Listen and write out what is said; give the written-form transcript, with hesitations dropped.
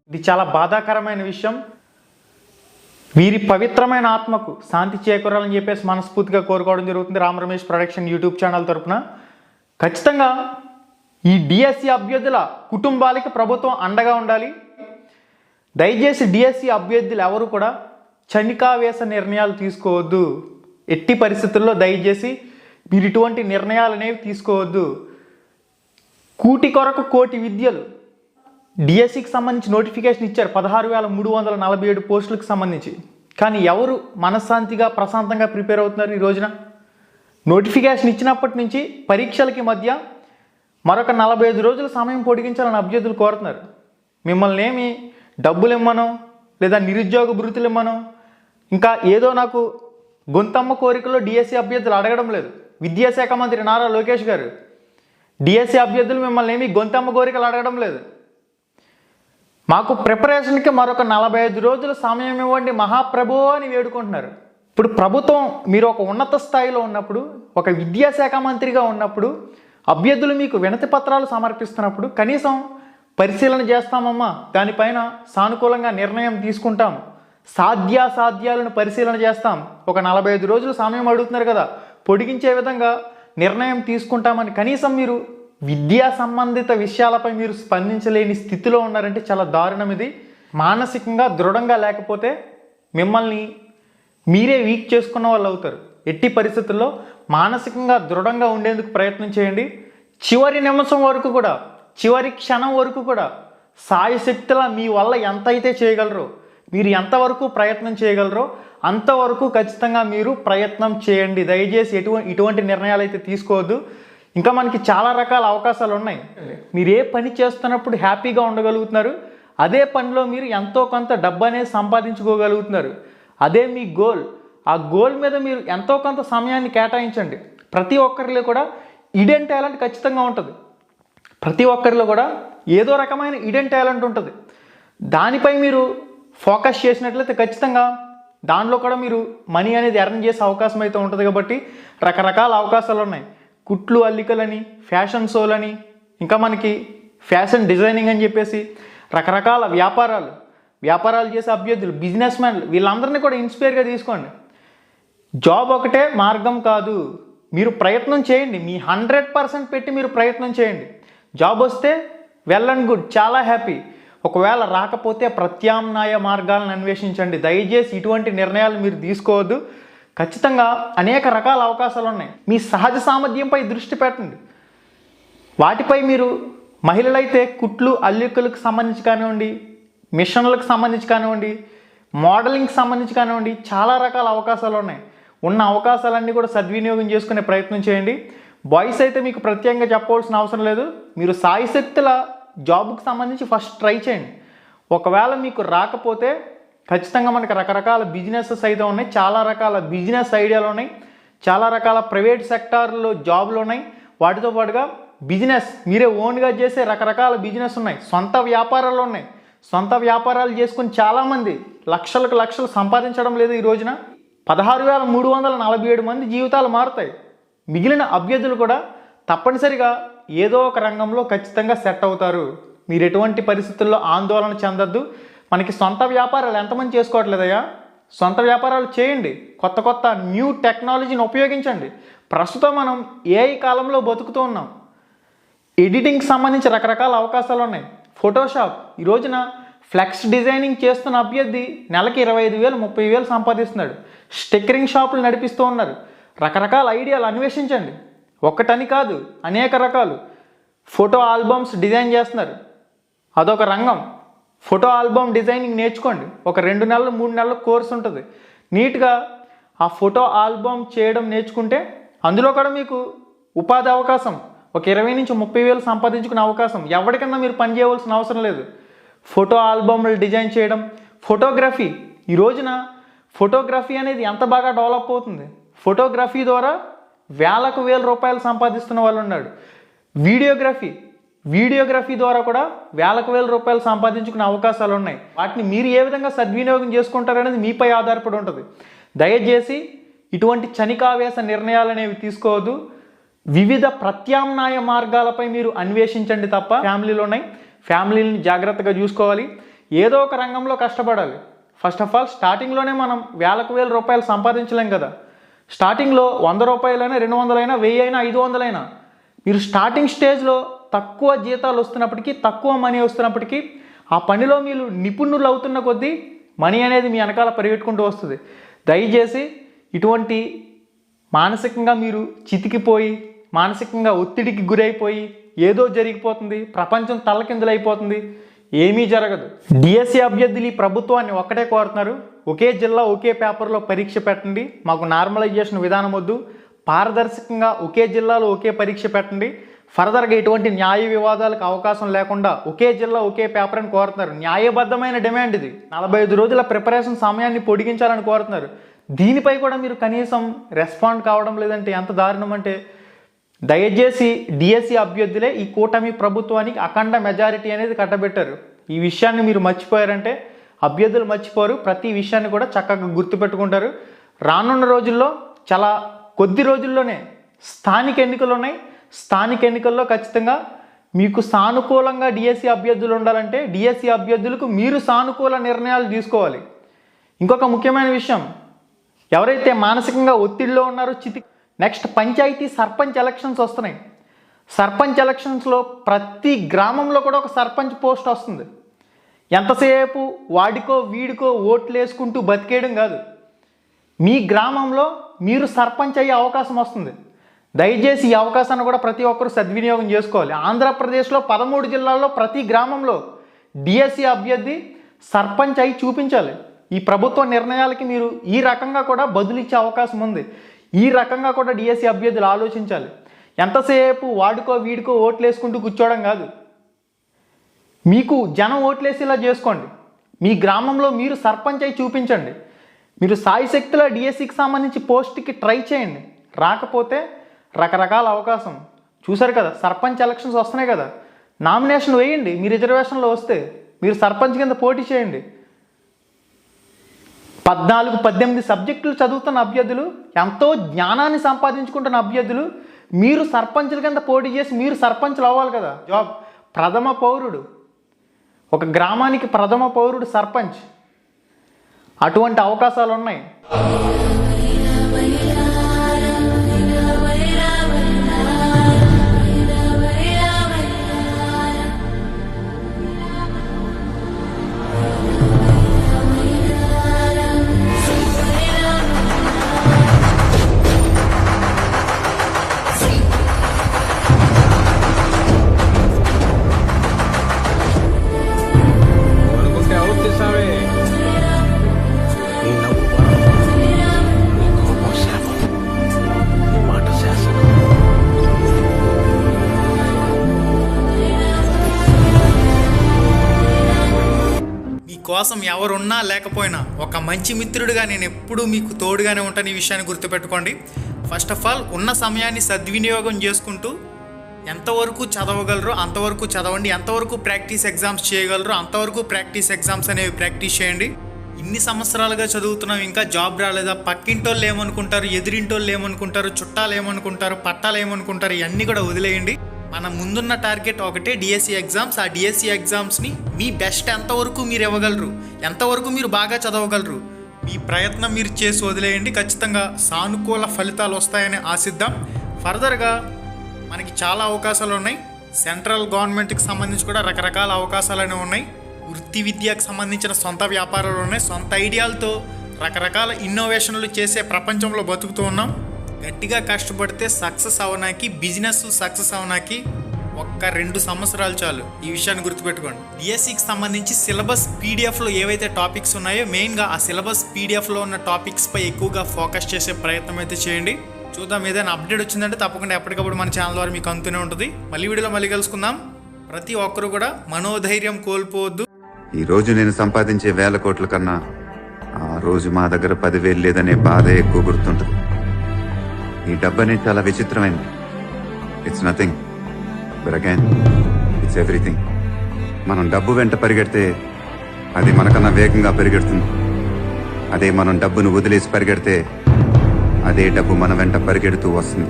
ఇది చాలా బాధాకరమైన విషయం. వీరి పవిత్రమైన ఆత్మకు శాంతి చేకూరాలని చెప్పేసి మనస్ఫూర్తిగా కోరుకోవడం జరుగుతుంది Ram Ramesh production YouTube channel తరపున. ఖచ్చితంగా ఈ డిఎస్సి అభ్యర్థుల కుటుంబాలకి ప్రభుత్వం అండగా ఉండాలి. దయచేసి డిఎస్సి అభ్యర్థులు ఎవరు కూడా చనికావేశ నిర్ణయాలు తీసుకోవద్దు. ఎట్టి పరిస్థితుల్లో దయచేసి మీరు ఇటువంటి నిర్ణయాలు అనేవి తీసుకోవద్దు. కూటి కొరకు కోటి విద్యలు డిఎస్సికి సంబంధించి నోటిఫికేషన్ ఇచ్చారు 16,347 పోస్టులకు సంబంధించి. కానీ ఎవరు మనశ్శాంతిగా ప్రశాంతంగా ప్రిపేర్ అవుతున్నారు? ఈ రోజున నోటిఫికేషన్ ఇచ్చినప్పటి నుంచి పరీక్షలకి మధ్య మరొక 45 రోజుల సమయం పొడిగించాలని అభ్యర్థులు కోరుతున్నారు. మిమ్మల్ని ఏమి డబ్బులు ఇమ్మనో లేదా నిరుద్యోగ భృతులు ఇమ్మనో ఇంకా ఏదో నాకు గొంతమ్మ కోరికలో డిఎస్సి అభ్యర్థులు అడగడం లేదు. విద్యాశాఖ మంత్రి నారా లోకేష్ గారు డిఎస్సి అభ్యర్థులు మిమ్మల్ని ఏమి గొంతమ్మ కోరికలు అడగడం లేదు. మాకు ప్రిపరేషన్కి మరొక 45 రోజుల సమయం ఇవ్వండి మహాప్రభు అని వేడుకుంటున్నారు. ఇప్పుడు ప్రభుత్వం మీరు ఒక ఉన్నత స్థాయిలో ఉన్నప్పుడు, ఒక విద్యాశాఖ మంత్రిగా ఉన్నప్పుడు, అభ్యర్థులు మీకు వినతి పత్రాలు సమర్పిస్తున్నప్పుడు కనీసం పరిశీలన చేస్తామమ్మా, దానిపైన సానుకూలంగా నిర్ణయం తీసుకుంటాం, సాధ్యాసాధ్యాలను పరిశీలన చేస్తాం, ఒక 45 రోజులు సమయం అడుగుతున్నారు కదా, పొడిగించే విధంగా నిర్ణయం తీసుకుంటామని కనీసం మీరు విద్యా సంబంధిత విషయాలపై మీరు స్పందించలేని స్థితిలో ఉన్నారంటే చాలా దారుణం. ఇది మానసికంగా దృఢంగా లేకపోతే మిమ్మల్ని మీరే వీక్ చేసుకున్న వాళ్ళు అవుతారు. ఎట్టి పరిస్థితుల్లో మానసికంగా దృఢంగా ఉండేందుకు ప్రయత్నం చేయండి. చివరి నిమిషం వరకు కూడా, చివరి క్షణం వరకు కూడా సాయశక్తిలా మీ వల్ల ఎంత అయితే చేయగలరో, మీరు ఎంతవరకు ప్రయత్నం చేయగలరో అంతవరకు ఖచ్చితంగా మీరు ప్రయత్నం చేయండి. దయచేసి ఇటువంటి నిర్ణయాలు అయితే తీసుకోవద్దు. ఇంకా మనకి చాలా రకాల అవకాశాలు ఉన్నాయి. మీరు ఏ పని చేస్తున్నప్పుడు హ్యాపీగా ఉండగలుగుతున్నారు, అదే పనిలో మీరు ఎంతో కొంత డబ్బు అనేది సంపాదించుకోగలుగుతున్నారు. అదే మీ గోల్. ఆ గోల్ మీద మీరు ఎంతో కొంత సమయాన్ని కేటాయించండి. ప్రతి ఒక్కరిలో కూడా ఇడెన్ టాలెంట్ ఖచ్చితంగా ఉంటుంది. ప్రతి ఒక్కరిలో కూడా ఏదో రకమైన ఇడెన్ టాలెంట్ ఉంటుంది. దానిపై మీరు ఫోకస్ చేసినట్లయితే ఖచ్చితంగా దానిలో కూడా మీరు మనీ అనేది ఎర్న్ చేసే అవకాశం అయితే ఉంటుంది. కాబట్టి రకరకాల అవకాశాలు ఉన్నాయి. కుట్లు అల్లికలని, ఫ్యాషన్ షోలని, ఇంకా మనకి ఫ్యాషన్ డిజైనింగ్ అని చెప్పేసి రకరకాల వ్యాపారాలు చేసే అభ్యర్థులు, బిజినెస్ మ్యాన్లు, వీళ్ళందరినీ కూడా ఇన్స్పైర్గా తీసుకోండి. జాబ్ ఒకటే మార్గం కాదు. మీరు ప్రయత్నం చేయండి. మీ 100% పెట్టి మీరు ప్రయత్నం చేయండి. జాబ్ వస్తే వెల్ అండ్ గుడ్, చాలా హ్యాపీ. ఒకవేళ రాకపోతే ప్రత్యామ్నాయ మార్గాలను అన్వేషించండి. దయచేసి ఇటువంటి నిర్ణయాలు మీరు తీసుకోవద్దు. ఖచ్చితంగా అనేక రకాల అవకాశాలు ఉన్నాయి. మీ సహజ సామర్థ్యంపై దృష్టి పెట్టండి. వాటిపై మీరు మహిళలైతే కుట్లు అల్లికలకు సంబంధించి కానివ్వండి, మిషన్లకు సంబంధించి కానివ్వండి, మోడలింగ్కి సంబంధించి కానివ్వండి, చాలా రకాల అవకాశాలు ఉన్నాయి. ఉన్న అవకాశాలన్నీ కూడా సద్వినియోగం చేసుకునే ప్రయత్నం చేయండి. బాయ్స్ అయితే మీకు ప్రత్యేకంగా చెప్పవలసిన అవసరం లేదు. మీరు సాయశక్తుల జాబ్కి సంబంధించి ఫస్ట్ ట్రై చేయండి. ఒకవేళ మీకు రాకపోతే ఖచ్చితంగా మనకు రకరకాల బిజినెసెస్ అయితే ఉన్నాయి. చాలా రకాల బిజినెస్ ఐడియాలు ఉన్నాయి. చాలా రకాల ప్రైవేట్ సెక్టార్లో జాబులు ఉన్నాయి. వాటితో పాటుగా బిజినెస్ మీరే ఓన్గా చేసే రకరకాల బిజినెస్ ఉన్నాయి. సొంత వ్యాపారాలు ఉన్నాయి. సొంత వ్యాపారాలు చేసుకుని చాలామంది లక్షలు సంపాదించడం లేదు. ఈ రోజున 16,347 మంది జీవితాలు మారుతాయి. మిగిలిన అభ్యర్థులు కూడా తప్పనిసరిగా ఏదో ఒక రంగంలో ఖచ్చితంగా సెట్ అవుతారు. మీరు ఎటువంటి పరిస్థితుల్లో ఆందోళన చెందొద్దు. మనకి సొంత వ్యాపారాలు ఎంతమంది చేసుకోవట్లేదయ్యా? సొంత వ్యాపారాలు చేయండి. కొత్త న్యూ టెక్నాలజీని ఉపయోగించండి. ప్రస్తుతం మనం ఏఐ కాలంలో బతుకుతూ ఉన్నాం. ఎడిటింగ్కి సంబంధించి రకరకాల అవకాశాలు ఉన్నాయి. ఫోటోషాప్, ఈ రోజున ఫ్లెక్స్ డిజైనింగ్ చేస్తున్న అభ్యర్థి నెలకి 25,000 30,000 సంపాదిస్తున్నాడు. స్టిక్కరింగ్ షాపులు నడిపిస్తూ ఉన్నారు. రకరకాల ఐడియాలు అన్వేషించండి. ఒక్కటని కాదు, అనేక రకాలు. ఫోటో ఆల్బమ్స్ డిజైన్ చేస్తున్నారు, అదొక రంగం. ఫోటో ఆల్బమ్ డిజైనింగ్ నేర్చుకోండి. ఒక 2 నెలలు 3 నెలల కోర్స్ ఉంటుంది. నీట్గా ఆ ఫోటో ఆల్బమ్ చేయడం నేర్చుకుంటే అందులో కూడా మీకు ఉపాధి అవకాశం, ఒక 20,000 నుంచి 30,000 సంపాదించుకునే అవకాశం. ఎవరికన్నా మీరు పని చేయవలసిన అవసరం లేదు. ఫోటో ఆల్బమ్లు డిజైన్ చేయడం, ఫోటోగ్రఫీ. ఈ రోజున ఫోటోగ్రఫీ అనేది ఎంత బాగా డెవలప్ అవుతుంది. ఫోటోగ్రఫీ ద్వారా వేలకు వేల రూపాయలు సంపాదిస్తున్న వాళ్ళు ఉన్నాడు. వీడియోగ్రఫీ ద్వారా కూడా వేలకు వేల రూపాయలు సంపాదించుకునే అవకాశాలు ఉన్నాయి. వాటిని మీరు ఏ విధంగా సద్వినియోగం చేసుకుంటారనేది మీపై ఆధారపడి ఉంటుంది. దయచేసి ఇటువంటి చనికావేశ నిర్ణయాలు అనేవి తీసుకోవద్దు. వివిధ ప్రత్యామ్నాయ మార్గాలపై మీరు అన్వేషించండి తప్ప. ఫ్యామిలీని జాగ్రత్తగా చూసుకోవాలి. ఏదో ఒక రంగంలో కష్టపడాలి. ఫస్ట్ ఆఫ్ ఆల్ స్టార్టింగ్లోనే మనం వేలకు వేల రూపాయలు సంపాదించలేం కదా. స్టార్టింగ్లో 100 రూపాయలైనా 200 అయినా 1000 అయినా 500 అయినా మీరు స్టార్టింగ్ స్టేజ్లో తక్కువ జీతాలు వస్తున్నప్పటికీ, తక్కువ మనీ వస్తున్నప్పటికీ ఆ పనిలో మీరు నిపుణులు అవుతున్న కొద్దీ మనీ అనేది మీ వెనకాల పరిగెట్టుకుంటూ వస్తుంది. దయచేసి ఇటువంటి మానసికంగా మీరు చితికిపోయి, మానసికంగా ఒత్తిడికి గురైపోయి ఏదో జరిగిపోతుంది, ప్రపంచం తల్లకిందులైపోతుంది, ఏమీ జరగదు. డిఎస్సి అభ్యర్థులు ఈ ప్రభుత్వాన్ని ఒక్కటే కోరుతున్నారు, ఒకే జిల్లా ఒకే పేపర్లో పరీక్ష పెట్టండి. మాకు నార్మలైజేషన్ విధానం వద్దు, పారదర్శకంగా ఒకే జిల్లాలో ఒకే పరీక్ష పెట్టండి. ఫర్దర్గా ఎటువంటి న్యాయ వివాదాలకు అవకాశం లేకుండా ఒకే జిల్లా ఒకే పేపర్ అని కోరుతున్నారు. న్యాయబద్ధమైన డిమాండ్ ఇది. 45 రోజుల ప్రిపరేషన్ సమయాన్ని పొడిగించాలని కోరుతున్నారు. దీనిపై కూడా మీరు కనీసం రెస్పాండ్ కావడం లేదంటే ఎంత దారుణం అంటే, దయచేసి డిఎస్సి అభ్యర్థులే ఈ కూటమి ప్రభుత్వానికి అఖండ మెజారిటీ అనేది కట్టబెట్టారు. ఈ విషయాన్ని మీరు మర్చిపోయారంటే అభ్యర్థులు మర్చిపోరు, ప్రతి విషయాన్ని కూడా చక్కగా గుర్తుపెట్టుకుంటారు. రానున్న రోజుల్లో చాలా కొద్ది రోజుల్లోనే స్థానిక ఎన్నికలు ఉన్నాయి. స్థానిక ఎన్నికల్లో ఖచ్చితంగా మీకు సానుకూలంగా డిఎస్సి అభ్యర్థులు ఉండాలంటే డిఎస్సి అభ్యర్థులకు మీరు సానుకూల నిర్ణయాలు తీసుకోవాలి. ఇంకొక ముఖ్యమైన విషయం, ఎవరైతే మానసికంగా ఒత్తిడిలో ఉన్నారో నెక్స్ట్ పంచాయతీ సర్పంచ్ ఎలక్షన్స్ వస్తున్నాయి. సర్పంచ్ ఎలక్షన్స్లో ప్రతి గ్రామంలో కూడా ఒక సర్పంచ్ పోస్ట్ వస్తుంది. ఎంతసేపు వాడికో వీడికో ఓట్లు వేసుకుంటూ బతికేయడం కాదు, మీ గ్రామంలో మీరు సర్పంచ్ అయ్యే అవకాశం వస్తుంది. దయచేసి ఈ అవకాశాన్ని కూడా ప్రతి ఒక్కరు సద్వినియోగం చేసుకోవాలి. ఆంధ్రప్రదేశ్లో 13 జిల్లాల్లో ప్రతి గ్రామంలో డిఎస్సి అభ్యర్థి సర్పంచ్ అయి చూపించాలి. ఈ ప్రభుత్వ నిర్ణయాలకి మీరు ఈ రకంగా కూడా బదులిచ్చే అవకాశం ఉంది. ఈ రకంగా కూడా డిఎస్సి అభ్యర్థులు ఆలోచించాలి. ఎంతసేపు వాడుకో వీడికో ఓట్లు వేసుకుంటూ కూర్చోవడం కాదు, మీకు జనం ఓట్లేసేలా చేసుకోండి. మీ గ్రామంలో మీరు సర్పంచ్ అయి చూపించండి. మీరు సాయశక్తిలో డిఎస్సికి సంబంధించి పోస్ట్కి ట్రై చేయండి. రాకపోతే రకరకాల అవకాశం చూసారు కదా, సర్పంచ్ ఎలక్షన్స్ వస్తున్నాయి కదా, నామినేషన్ వేయండి. మీ రిజర్వేషన్లో వస్తే మీరు సర్పంచ్ కింద పోటీ చేయండి. 14-18 సబ్జెక్టులు చదువుతున్న అభ్యర్థులు, ఎంతో జ్ఞానాన్ని సంపాదించుకుంటున్న అభ్యర్థులు మీరు సర్పంచుల కింద పోటీ చేసి మీరు సర్పంచులు అవ్వాలి కదా. జాబ్ ప్రథమ పౌరుడు, ఒక గ్రామానికి ప్రథమ పౌరుడు సర్పంచ్. అటువంటి అవకాశాలు ఉన్నాయి. కోసం ఎవరున్నా లేకపోయినా ఒక మంచి మిత్రుడిగా నేను ఎప్పుడూ మీకు తోడుగానే ఉంటాను. ఈ విషయాన్ని గుర్తుపెట్టుకోండి. ఫస్ట్ ఆఫ్ ఆల్ ఉన్న సమయాన్ని సద్వినియోగం చేసుకుంటూ ఎంతవరకు చదవగలరో అంతవరకు చదవండి, ఎంతవరకు ప్రాక్టీస్ ఎగ్జామ్స్ చేయగలరో అంతవరకు ప్రాక్టీస్ ఎగ్జామ్స్ అనేవి ప్రాక్టీస్ చేయండి. ఇన్ని సంవత్సరాలుగా చదువుతున్నాం, ఇంకా జాబ్ రాలేదా, పక్కింటోళ్ళు ఏమనుకుంటారు, ఎదురింటోళ్ళు ఏమనుకుంటారు, చుట్టాలు ఏమనుకుంటారు, పట్టాలు ఏమనుకుంటారు, ఇవన్నీ కూడా వదిలేయండి. మన ముందున్న టార్గెట్ ఒకటే, డిఎస్సి ఎగ్జామ్స్. ఆ డిఎస్సి ఎగ్జామ్స్ని మీ బెస్ట్ ఎంతవరకు మీరు ఇవ్వగలరు, ఎంతవరకు మీరు బాగా చదవగలరు, మీ ప్రయత్నం మీరు చేసి వదిలేయండి. ఖచ్చితంగా సానుకూల ఫలితాలు వస్తాయని ఆశిద్దాం. ఫర్దర్గా మనకి చాలా అవకాశాలు ఉన్నాయి. సెంట్రల్ గవర్నమెంట్కి సంబంధించి కూడా రకరకాల అవకాశాలు అనేవి ఉన్నాయి. వృత్తి విద్యకు సంబంధించిన సొంత వ్యాపారాలు ఉన్నాయి. సొంత ఐడియాలతో రకరకాల ఇన్నోవేషన్లు చేసే ప్రపంచంలో బతుకుతూ ఉన్నాం. గట్టిగా కష్టపడితే సక్సెస్ అవడానికి, బిజినెస్ సక్సెస్ అవడానికి 1-2 సంవత్సరాలు చాలు. ఈ విషయాన్ని గుర్తుపెట్టుకోండి. డిఎస్సికి సంబంధించి సిలబస్ పీడిఎఫ్లో ఏవైతే టాపిక్స్ ఉన్నాయో మెయిన్గా ఆ సిలబస్ పీడిఎఫ్లో ఉన్న టాపిక్స్పై ఎక్కువగా ఫోకస్ చేసే ప్రయత్నం అయితే చేయండి. చూద్దాం, ఏదైనా అప్డేట్ వచ్చిందంటే తప్పకుండా ఎప్పటికప్పుడు మన ఛానల్ ద్వారా మీకు అందుతూనే ఉంటుంది. వీడియోలో మళ్ళీ కలుసుకుందాం. ప్రతి ఒక్కరు కూడా మనోధైర్యం కోల్పోవద్దు. ఈ రోజు నేను సంపాదించే 1000 కోట్ల కన్నా ఆ రోజు మా దగ్గర 10,000 లేదనే బాధ ఎక్కువ గుర్తుంటుంది. ఈ డబ్బు అనేది చాలా విచిత్రమైనది. It's nothing but again it's everything. మనం డబ్బు వెంట పరిగెడితే అది మనకన్నా వేగంగా పరిగెడుతుంది. అదే మనం డబ్బును వదిలేసి పరిగెడితే అదే డబ్బు మన వెంట పరిగెడుతూ వస్తుంది.